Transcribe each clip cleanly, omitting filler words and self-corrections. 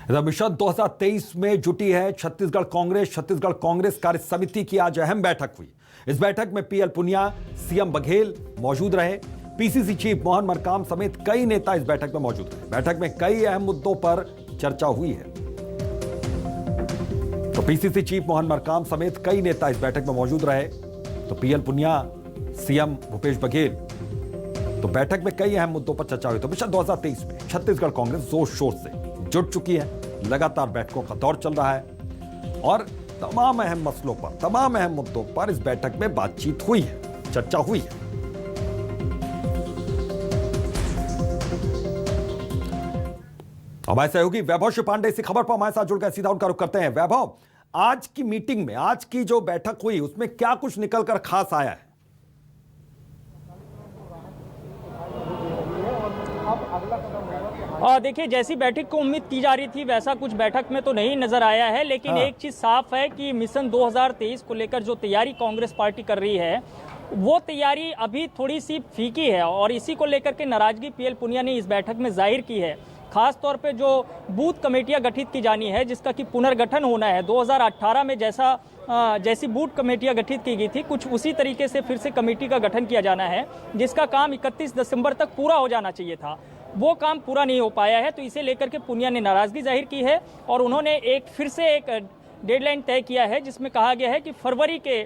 Mission 2023 में जुटी है छत्तीसगढ़ कांग्रेस कार्य समिति की आज अहम बैठक हुई। इस बैठक में पीएल पुनिया, सीएम बघेल मौजूद रहे। पीसीसी चीफ मोहन मरकाम समेत कई नेता इस बैठक में मौजूद रहे। बैठक में कई अहम मुद्दों पर चर्चा हुई है। तो पीसीसी चीफ मोहन मरकाम समेत कई नेता इस बैठक में मौजूद रहे। तो पीएल पुनिया, सीएम भूपेश बघेल, तो बैठक में कई अहम मुद्दों पर चर्चा हुई। तो मिशन 2023 में छत्तीसगढ़ कांग्रेस जोर शोर से जुट चुकी है। लगातार बैठकों का दौर चल रहा है और तमाम अहम मसलों पर, तमाम अहम मुद्दों पर इस बैठक में बातचीत हुई है, चर्चा हुई है। हमारे सहयोगी वैभव श्री पांडे इसी खबर पर हमारे साथ जुड़कर सीधा उनका रुख करते हैं। वैभव, आज की मीटिंग में, आज की जो बैठक हुई, उसमें क्या कुछ निकलकर खास आया है? देखिए, जैसी बैठक को उम्मीद की जा रही थी वैसा कुछ बैठक में तो नहीं नजर आया है, लेकिन एक चीज साफ है कि मिशन 2023 को लेकर जो तैयारी कांग्रेस पार्टी कर रही है वो तैयारी अभी थोड़ी सी फीकी है और इसी को लेकर के नाराजगी पीएल पुनिया ने इस बैठक में जाहिर की है। खास तौर पे जो बूथ कमेटियां गठित की जानी है, जिसका कि पुनर्गठन होना है। 2018 में जैसी बूथ कमेटियां गठित की गई थी, कुछ उसी तरीके से फिर से कमेटी का गठन किया जाना है, जिसका काम 31 दिसंबर तक पूरा हो जाना चाहिए था। वो काम पूरा नहीं हो पाया है, तो इसे लेकर के पुनिया ने नाराजगी जाहिर की है और उन्होंने फिर से एक डेडलाइन तय किया है, जिसमें कहा गया है कि फरवरी के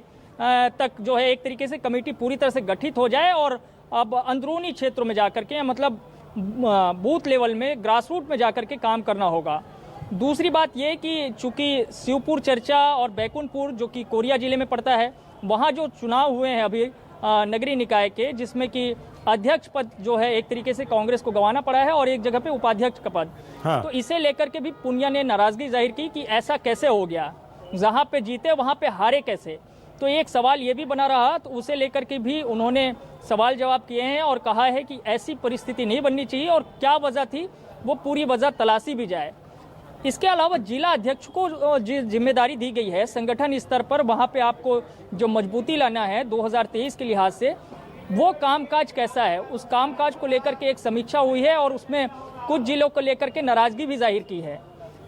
तक जो है एक तरीके से कमेटी पूरी तरह से गठित हो जाए और अब अंदरूनी क्षेत्रों में जाकर के, मतलब बूथ लेवल में, ग्रास रूट में जाकर के काम करना होगा। दूसरी बात यह कि चूंकि शिवपुर चर्चा और बैकुंठपुर जो कि कोरिया जिले में पड़ता है, वहाँ जो चुनाव हुए हैं अभी नगरीय निकाय के, जिसमें कि अध्यक्ष पद जो है एक तरीके से कांग्रेस को गंवाना पड़ा है और एक जगह पे उपाध्यक्ष का पद। तो इसे लेकर के भी पुनिया ने नाराजगी जाहिर की कि ऐसा कैसे हो गया, जहां पे जीते वहां पे हारे कैसे। तो एक सवाल ये भी बना रहा, तो उसे लेकर के भी उन्होंने सवाल जवाब किए हैं और कहा है कि ऐसी परिस्थिति नहीं बननी चाहिए और क्या वजह थी वो पूरी वजह तलाशी भी जाए। इसके अलावा जिला अध्यक्ष को जिम्मेदारी दी गई है संगठन स्तर पर, वहां पे आपको जो मजबूती लाना है 2023 के लिहाज से, वो कामकाज कैसा है, उस कामकाज को लेकर के एक समीक्षा हुई है और उसमें कुछ जिलों को लेकर के नाराजगी भी जाहिर की है।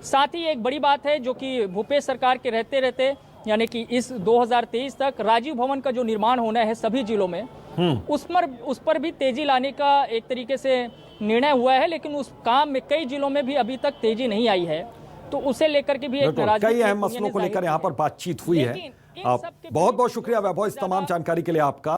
साथ ही एक बड़ी बात है जो कि भूपेश सरकार के रहते रहते, यानी कि इस 2023 तक राजीव भवन का जो निर्माण होना है सभी जिलों में, उस पर भी तेजी लाने का एक तरीके से निर्णय हुआ है, लेकिन उस काम में कई जिलों में भी अभी तक तेजी नहीं आई है। तो उसे लेकर के भी एक नाराजगी, कई अहम मसलों को लेकर यहाँ पर बातचीत हुई है। बहुत बहुत शुक्रिया वैभव इस तमाम जानकारी के लिए आपका।